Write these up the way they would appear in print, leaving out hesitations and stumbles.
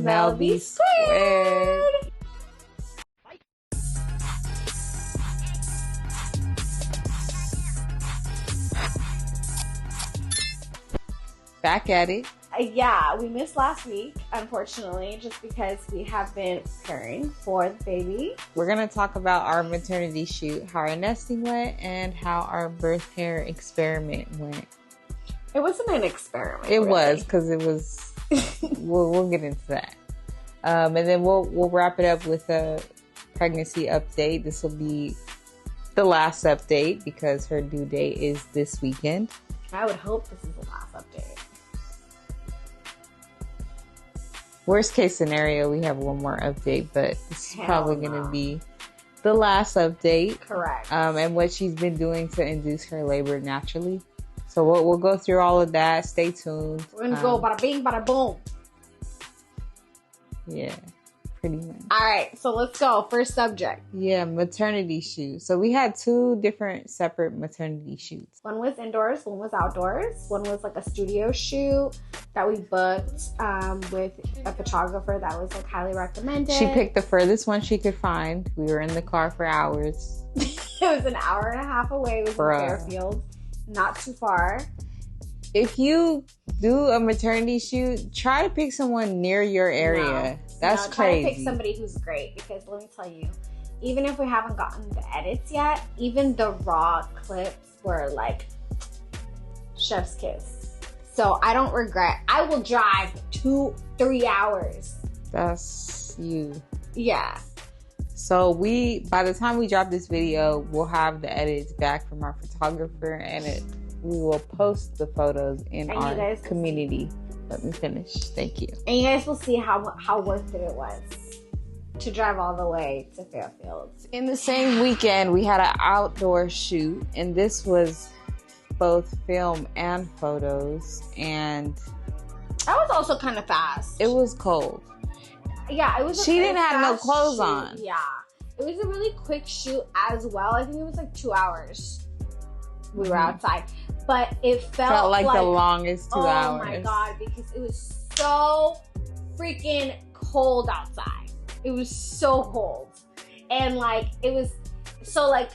Melbisquared. Back at it. Yeah, we missed last week, unfortunately, just because we have been preparing for the baby. We're going to talk about our maternity shoot, how our nesting went, and how our birth hair experiment went. It wasn't an experiment. It was, because it was... we'll get into that. And then we'll wrap it up with a pregnancy update. This will be the last update because her due date is this weekend. I would hope this is the last update. Worst case scenario, we have one more update, but this is probably going to be the last update. Correct. And what she's been doing to induce her labor naturally. So we'll go through all of that. Stay tuned. We're going to go bada bing, bada boom. Yeah, pretty much. All right, so let's go. First subject. Yeah, maternity shoot. So we had two different separate maternity shoots. One was indoors, one was outdoors. One was like a studio shoot that we booked with a photographer that was like highly recommended. She picked the furthest one she could find. We were in the car for hours. It was an hour and a half away. It was in Fairfield. Not too far. If you do a maternity shoot, try to pick someone near your area. That's crazy. Try to pick somebody who's great, because let me tell you, even if we haven't gotten the edits yet, even the raw clips were like chef's kiss. So I don't regret. I will drive 2-3 hours. That's you. Yeah. So by the time we drop this video, we'll have the edits back from our photographer, and we will post the photos in our community. Let me finish. Thank you. And you guys will see how worth it was to drive all the way to Fairfield. In the same weekend, we had an outdoor shoot, and this was both film and photos, and that was also kind of fast. It was cold. Yeah, it was. She didn't have no clothes on. Yeah, it was a really quick shoot as well. I think it was like 2 hours. We were outside, but it felt like the longest 2 hours. Oh my god, because it was so freaking cold outside. It was so cold, and like it was so like.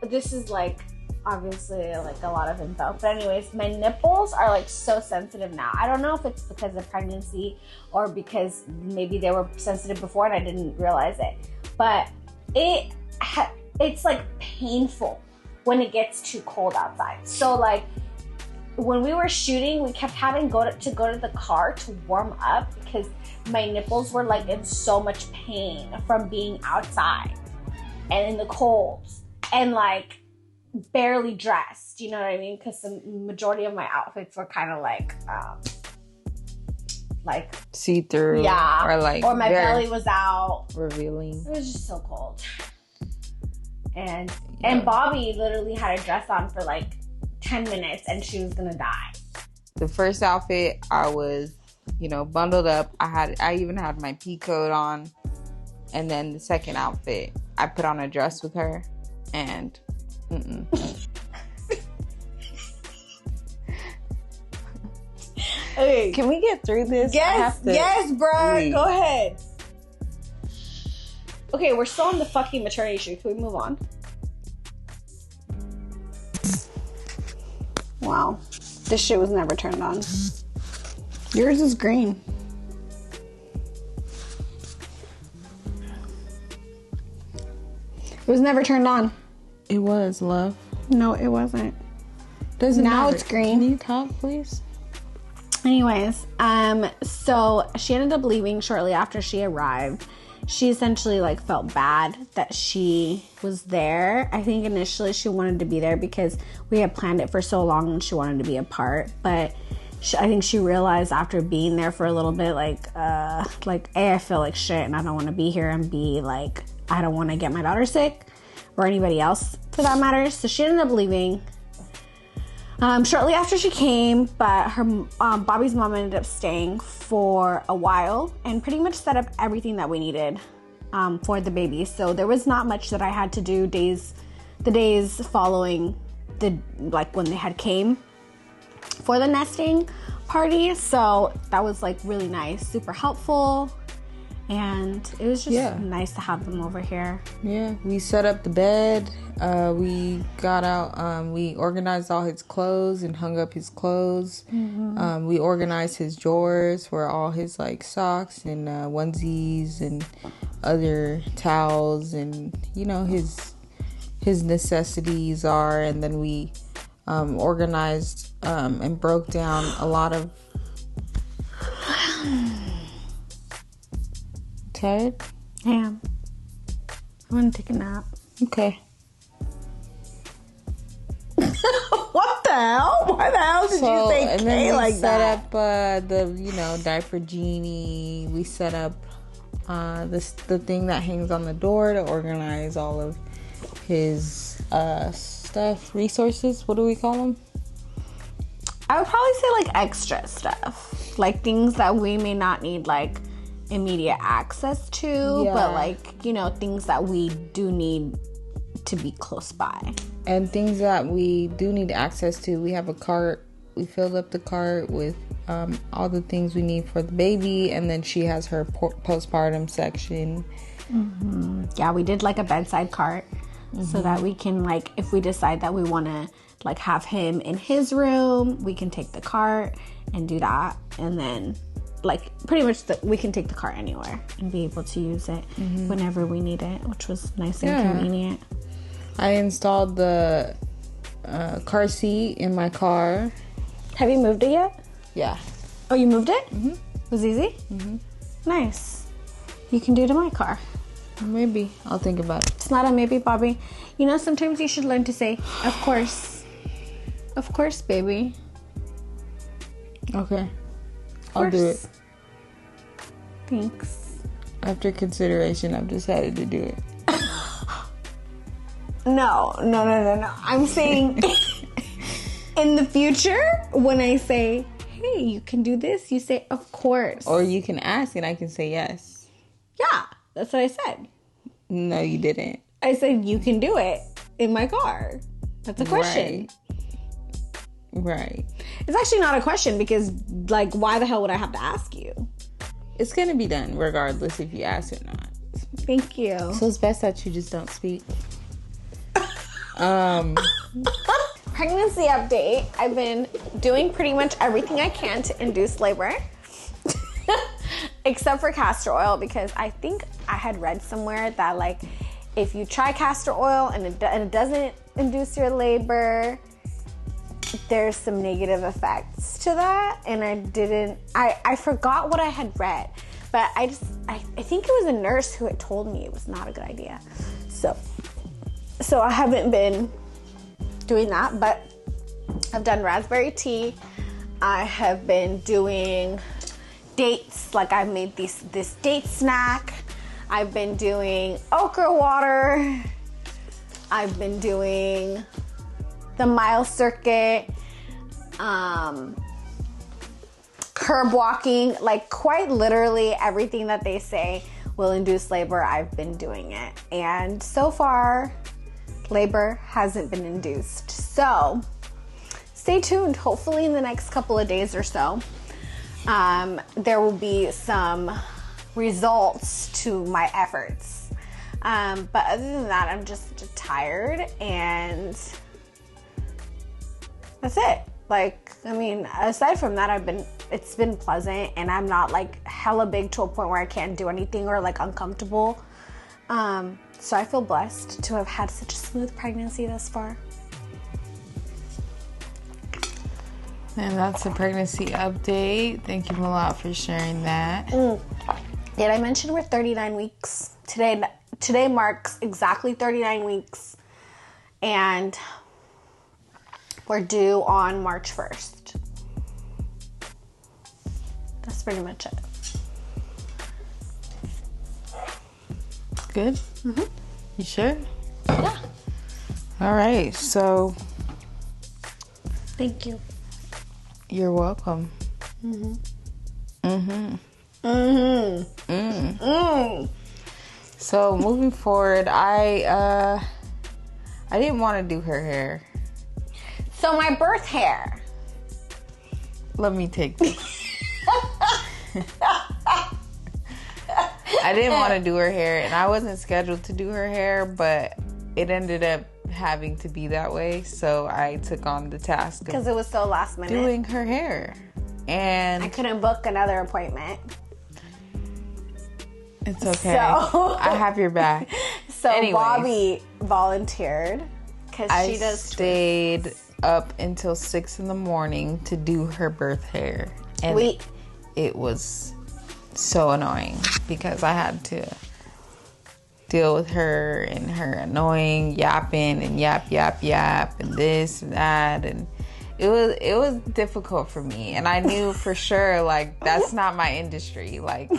This is like obviously like a lot of info, but anyways, my nipples are like so sensitive now. I don't know if it's because of pregnancy or because maybe they were sensitive before and I didn't realize it, but it's like painful when it gets too cold outside. So like when we were shooting, we kept having to go to the car to warm up because my nipples were like in so much pain from being outside and in the cold and like barely dressed, you know what I mean? Because the majority of my outfits were kind of like see-through, yeah, or my belly was out, revealing. It was just so cold, and Bobby literally had a dress on for like 10 minutes, and she was gonna die. The first outfit, I was, bundled up. I even had my pea coat on, and then the second outfit, I put on a dress with her, and. Okay. Can we get through this? Yes, bro. Go ahead. Okay, we're still on the fucking maternity shoot. Can we move on? Wow. This shit was never turned on. Yours is green. It was never turned on. It was, love. No, it wasn't. Doesn't now matter. It's green. Can you talk, please? Anyways, so she ended up leaving shortly after she arrived. She essentially like felt bad that she was there. I think initially she wanted to be there because we had planned it for so long and she wanted to be a part. But I think she realized after being there for a little bit, A, I feel like shit and I don't want to be here, and B, like, I don't want to get my daughter sick or anybody else for that matter. So she ended up leaving shortly after she came, but her Bobby's mom ended up staying for a while and pretty much set up everything that we needed for the baby. So there was not much that I had to do the days following when they had came for the nesting. party. So that was like really nice, super helpful. And it was just nice to have them over here. Yeah, we set up the bed. We got out. We organized all his clothes and hung up his clothes. Mm-hmm. We organized his drawers where all his like socks and onesies and other towels and his necessities are. And then we organized and broke down a lot of. Tired? I am. I want to take a nap. Okay. What the hell? Why the hell did you say K like that? Set up the diaper genie. We set up the thing that hangs on the door to organize all of his stuff, resources. What do we call them? I would probably say like extra stuff, like things that we may not need like immediate access to, but like things that we do need to be close by, and things that we do need access to. We have a cart. We filled up the cart with all the things we need for the baby, and then she has her postpartum section. Mm-hmm. Yeah, we did like a bedside cart, so that we can like, if we decide that we want to like have him in his room, we can take the cart and do that, and then like pretty much we can take the car anywhere and be able to use it whenever we need it, which was nice and convenient. I installed the car seat in my car. Have you moved it yet? Yeah. Oh, you moved it? Mm-hmm. Was it easy? Mm-hmm. Nice. You can do it in my car. Maybe. I'll think about it. It's not a maybe, Bobby. Sometimes you should learn to say, of course. Of course, baby. Okay. I'll do it. Thanks. After consideration, I've decided to do it. No. I'm saying in the future, when I say, hey, you can do this, you say, of course. Or you can ask and I can say yes. Yeah, that's what I said. No, you didn't. I said, you can do it in my car. That's a question. Right. It's actually not a question because, like, why the hell would I have to ask you? It's going to be done regardless if you ask or not. Thank you. So it's best that you just don't speak. Pregnancy update. I've been doing pretty much everything I can to induce labor. Except for castor oil, because I think I had read somewhere that, like, if you try castor oil and it doesn't induce your labor, there's some negative effects to that, and I forgot what I had read, but I think it was a nurse who had told me it was not a good idea, so I haven't been doing that, but I've done raspberry tea. I have been doing dates, like I've made this date snack. I've been doing okra water. I've been doing the mile circuit, curb walking, like quite literally everything that they say will induce labor, I've been doing it. And so far, labor hasn't been induced. So stay tuned. Hopefully in the next couple of days or so, there will be some results to my efforts. But other than that, I'm just tired, and that's it. Like, I mean, aside from that, it's been pleasant, and I'm not like hella big to a point where I can't do anything or like uncomfortable. So I feel blessed to have had such a smooth pregnancy thus far. And that's a pregnancy update. Thank you a lot for sharing that. Did I mention we're 39 weeks? Today marks exactly 39 weeks, and we're due on March 1st. That's pretty much it. Good? Mm-hmm. You sure? Yeah. All right, so. Thank you. You're welcome. Mm-hmm. Mm-hmm. Mm-hmm. Mm. Mm. So moving forward, I didn't want to do her hair. So my birth hair. let me take this. I didn't want to do her hair, and I wasn't scheduled to do her hair, but it ended up having to be that way, so I took on the task because it was so last minute doing her hair, and I couldn't book another appointment. It's okay. So, I have your back. So anyways, Bobby volunteered because she does. I stayed up until 6 a.m. to do her birth hair, and it was so annoying because I had to deal with her and her annoying yapping and yap and this and that, and it was difficult for me, and I knew for sure like that's not my industry. Like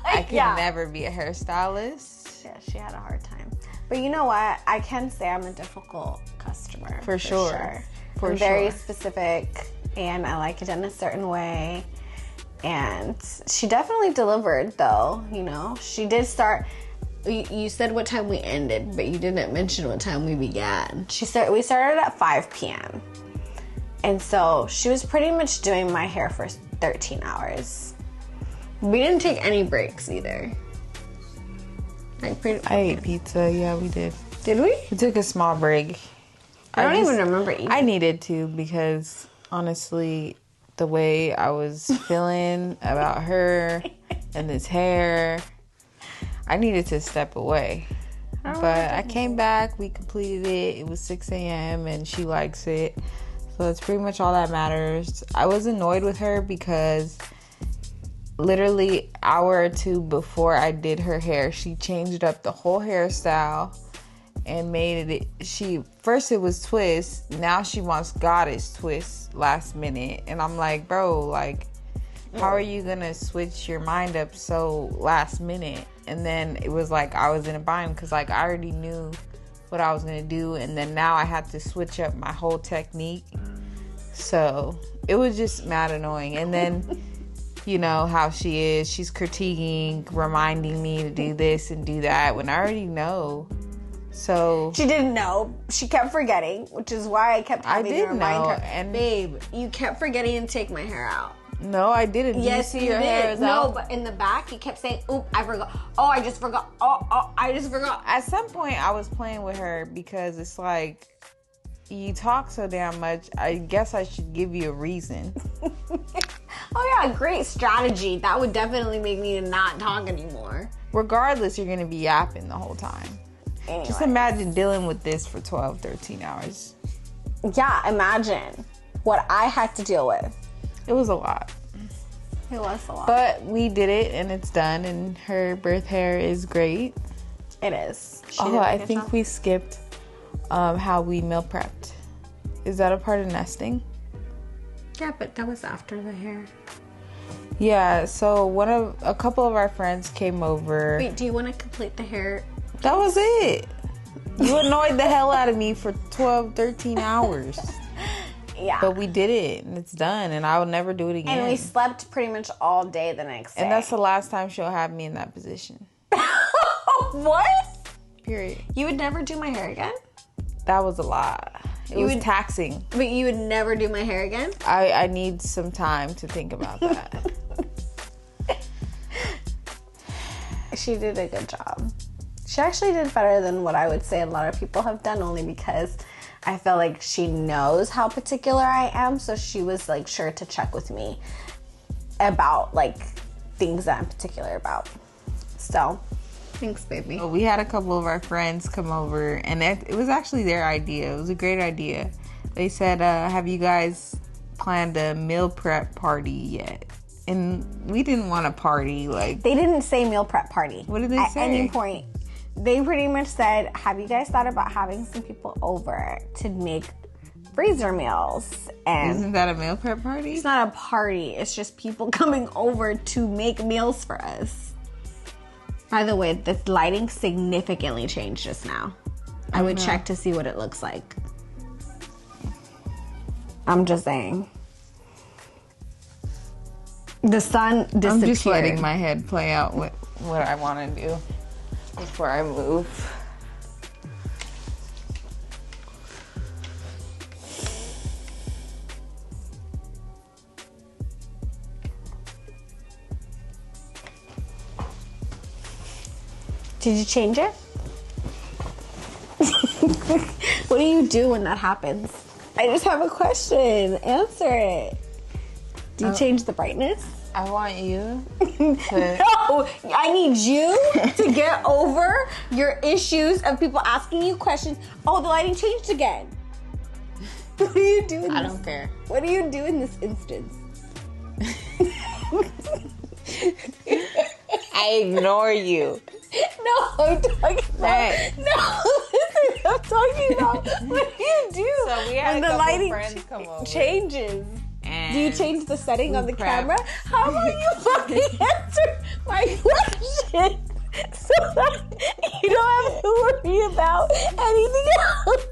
I can never be a hairstylist. Yeah, she had a hard time. But you know what? I can say I'm a difficult customer. For sure. I'm very specific, and I like it in a certain way. And she definitely delivered, though. You know, she did start. You said what time we ended, but you didn't mention what time we began. We started at 5 p.m. And so she was pretty much doing my hair for 13 hours. We didn't take any breaks either. I ate pizza. Yeah, we did. Did we? We took a small break. I don't even remember eating. I needed to because, honestly, the way I was feeling about her and this hair, I needed to step away. But I came back. We completed it. It was 6 a.m. and she likes it. So that's pretty much all that matters. I was annoyed with her because literally an hour or two before I did her hair, she changed up the whole hairstyle and made it. First it was twist, now she wants goddess twist last minute, and I'm like, bro, like, how are you gonna switch your mind up so last minute? And then it was like I was in a bind because like I already knew what I was gonna do, and then now I had to switch up my whole technique, so it was just mad annoying. And then you know how she is. She's critiquing, reminding me to do this and do that when I already know. So she didn't know. She kept forgetting, which is why I kept having to remind her. And babe, you kept forgetting to take my hair out. No, I didn't. Yes, you your did. Hair is no, out? But in the back, you kept saying, "Oop, I forgot. Oh, I just forgot. Oh, I just forgot." At some point, I was playing with her because it's like, you talk so damn much. I guess I should give you a reason. Oh yeah, great strategy. That would definitely make me not talk anymore. Regardless, you're going to be yapping the whole time. Anyway. Just imagine dealing with this for 12, 13 hours. Yeah, imagine what I had to deal with. It was a lot. It was a lot. But we did it, and it's done, and her birth hair is great. It is. I think we skipped how we meal prepped. Is that a part of nesting? Yeah, but that was after the hair. Yeah, so a couple of our friends came over. Wait, do you want to complete the hair? That was it. You annoyed the hell out of me for 12, 13 hours. Yeah. But we did it, and it's done, and I will never do it again. And we slept pretty much all day the next day. And that's the last time she'll have me in that position. What? Period. You would never do my hair again? That was a lot. It was taxing. But you would never do my hair again? I need some time to think about that. She did a good job. She actually did better than what I would say a lot of people have done, only because I felt like she knows how particular I am, so she was like sure to check with me about like things that I'm particular about. So, thanks, baby. So we had a couple of our friends come over, and it was actually their idea. It was a great idea. They said, have you guys planned a meal prep party yet? And we didn't want a party. Like, they didn't say meal prep party. What did they say? At any point. They pretty much said, have you guys thought about having some people over to make freezer meals? And isn't that a meal prep party? It's not a party. It's just people coming over to make meals for us. By the way, the lighting significantly changed just now. I would check to see what it looks like. I'm just saying. The sun disappeared. I'm just letting my head play out what I want to do before I move. Did you change it? What do you do when that happens? I just have a question. Answer it. Do you change the brightness? I want you No, I need you to get over your issues of people asking you questions. Oh, the lighting changed again. What do you do? I don't care. What do you do in this instance? I ignore you. No, I'm talking about. Hey. No, I'm talking about. What do you do So we had when a the couple lighting friends come over. changes? And Do you change the setting on the prep. camera? How about you fucking answer my question so that you don't have to worry about anything else?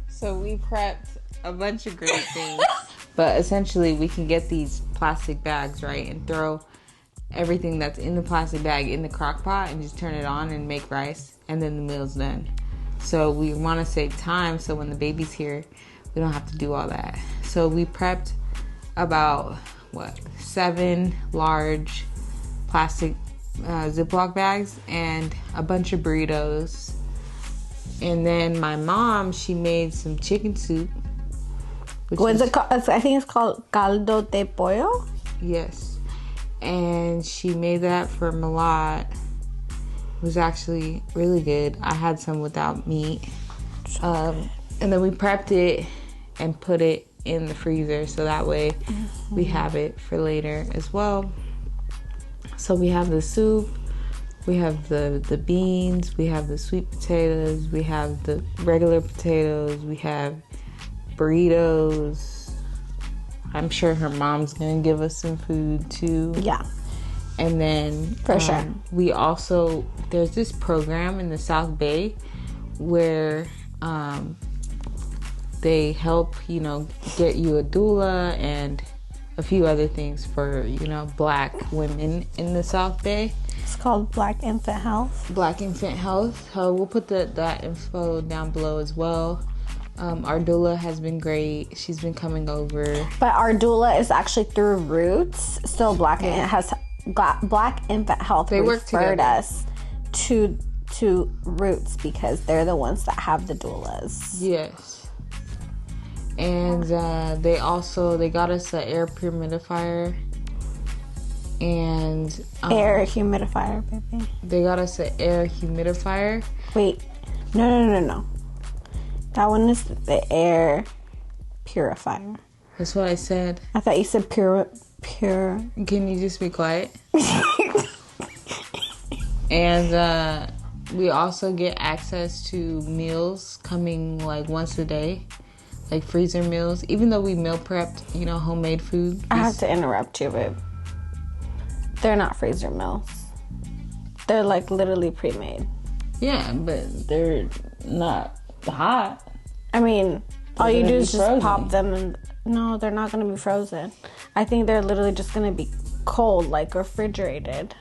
So we prepped a bunch of great things. But essentially, we can get these plastic bags, right, and throw everything that's in the plastic bag in the crock pot and just turn it on and make rice, and then the meal's done. So we want to save time, so when the baby's here, we don't have to do all that. So we prepped about, 7 large plastic Ziploc bags and a bunch of burritos. And then my mom, she made some chicken soup. What's it called? I think it's called caldo de pollo. Yes. And she made that for Malad. It was actually really good. I had some without meat. And then we prepped it and put it in the freezer so that way we have it for later as well. So we have the soup, we have the beans, we have the sweet potatoes, we have the regular potatoes, we have burritos. I'm sure her mom's gonna give us some food too. Yeah. And then for sure, we also, there's this program in the South Bay where they help, get you a doula and a few other things for, Black women in the South Bay. It's called Black Infant Health. Black Infant Health. We'll put that info down below as well. Our doula has been great. She's been coming over. But our doula is actually through Roots. So Black Infant Health referred us to Roots because they're the ones that have the doulas. Yes. And they got us an air humidifier. And air humidifier, baby. They got us an air humidifier. Wait. No. That one is the air purifier. That's what I said. I thought you said pure. Can you just be quiet? And we also get access to meals coming like once a day, like freezer meals. Even though we meal prepped, homemade food. I have to interrupt you, babe. They're not freezer meals. They're like literally pre-made. Yeah, but they're not hot. I mean, all you do is just pop them and... No, they're not going to be frozen. I think they're literally just going to be cold, like refrigerated.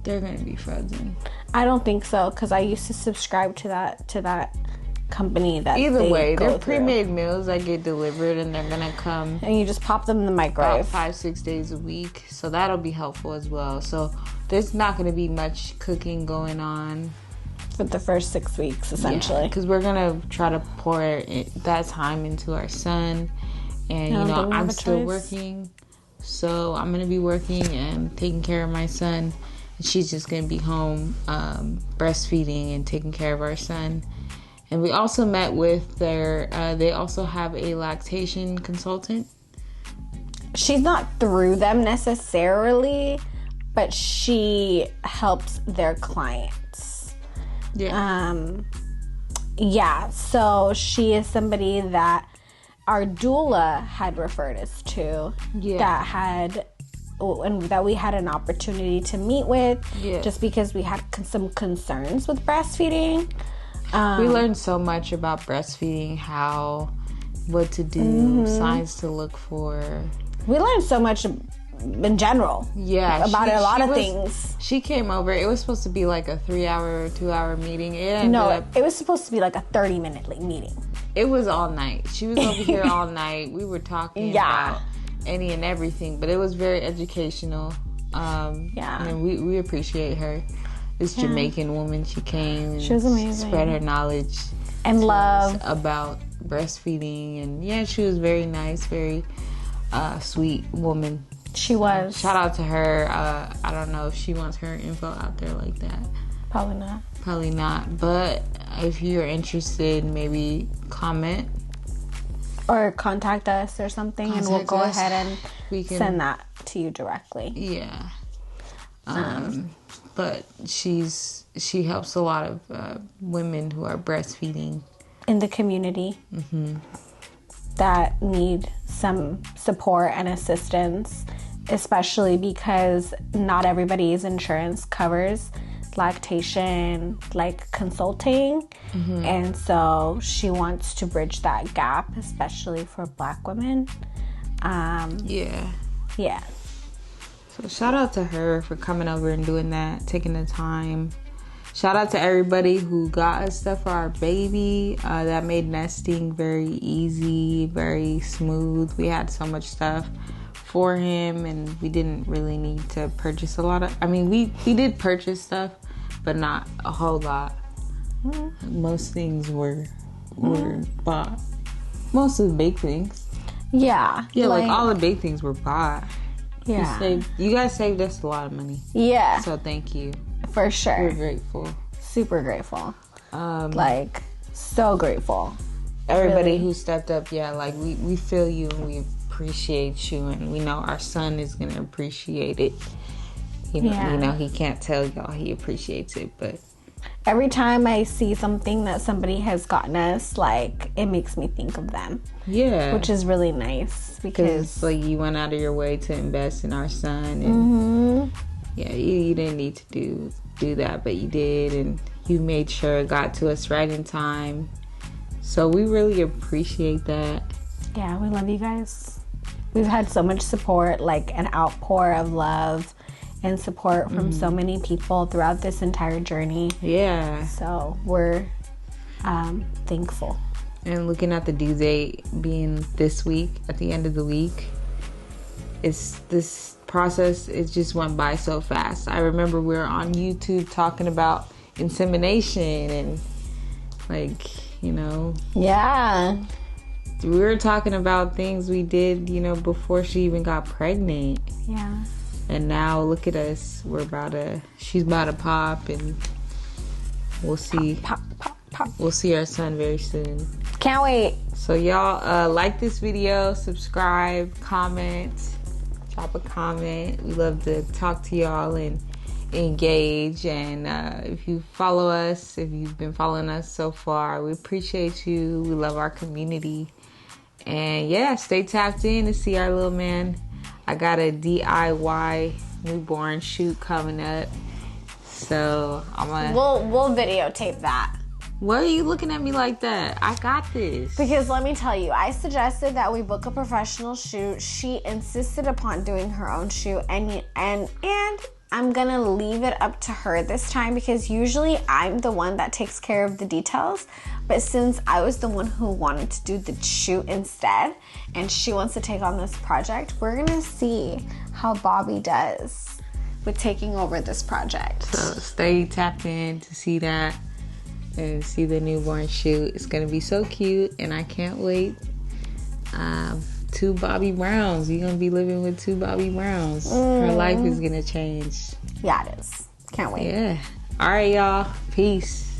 They're going to be frozen. I don't think so, because I used to subscribe to that company that either way, they're pre-made meals that get delivered and they're going to come... And you just pop them in the microwave. About 5-6 days a week. So that'll be helpful as well. So there's not going to be much cooking going on. For the first 6 weeks, essentially. Because we're going to try to pour that time into our son. And, I'm still working. So I'm going to be working and taking care of my son. And she's just going to be home breastfeeding and taking care of our son. And we also met with they also have a lactation consultant. She's not through them necessarily, but she helps their clients. Yeah. Yeah, so she is somebody that our doula had referred us to. Yeah. That we had an opportunity to meet with. Yeah. Just because we had some concerns with breastfeeding. We learned so much about breastfeeding, what to do, signs to look for. We learned so much in general. Yeah. About a lot of things. She came over. It was supposed to be like a 3-hour, 2-hour meeting. It was supposed to be like a 30-minute meeting. It was all night. She was over here all night. We were talking about any and everything, but it was very educational. And we appreciate her. This Jamaican woman, she came and she was amazing. Spread her knowledge and love about breastfeeding, and she was very nice, very sweet woman. She was. Shout out to her. I don't know if she wants her info out there like that. Probably not. But if you're interested, maybe comment or contact us or something, and we'll go ahead and send that to you directly. Yeah. But she helps a lot of women who are breastfeeding in the community that need some support and assistance, especially because not everybody's insurance covers lactation consulting, and so she wants to bridge that gap, especially for Black women. So shout out to her for coming over and doing that, taking the time. Shout out to everybody who got us stuff for our baby. That made nesting very easy, very smooth. We had so much stuff for him, and we didn't really need to purchase a lot of... I mean, we did purchase stuff, but not a whole lot. Most things were bought. Most of the big things. Yeah. Yeah, like all the big things were bought. Yeah. You guys saved us a lot of money. Yeah. So thank you. For sure. We're grateful. Super grateful. So grateful. Everybody who stepped up, we feel you and we appreciate you, and we know our son is going to appreciate it. You know, he can't tell y'all he appreciates it, but every time I see something that somebody has gotten us, it makes me think of them. Yeah. Which is really nice because you went out of your way to invest in our son, and you didn't need to do that, but you did, and you made sure it got to us right in time. So we really appreciate that. Yeah, we love you guys. We've had so much support, an outpour of love and support from so many people throughout this entire journey. Yeah. So we're thankful. And looking at the due date being this week, at the end of the week, this process, it just went by so fast. I remember we were on YouTube talking about insemination and Yeah. We were talking about things we did, before she even got pregnant. Yeah. And now look at us. She's about to pop, and we'll see. Pop. We'll see our son very soon. Can't wait. So y'all like this video, subscribe, comment, drop a comment. We love to talk to y'all and engage. And if you follow us, if you've been following us so far, we appreciate you. We love our community. And stay tapped in to see our little man. I got a DIY newborn shoot coming up, so I'm gonna... We'll videotape that. Why are you looking at me like that? I got this. Because let me tell you, I suggested that we book a professional shoot. She insisted upon doing her own shoot, and I'm gonna leave it up to her this time, because usually I'm the one that takes care of the details. But since I was the one who wanted to do the shoot instead, and she wants to take on this project, we're gonna see how Bobby does with taking over this project. So stay tapped in to see that and see the newborn shoot. It's gonna be so cute, and I can't wait. 2 Bobby Browns. You're gonna be living with 2 Bobby Browns. Her life is gonna change. Yeah, it is. Can't wait. Yeah. All right, y'all. Peace.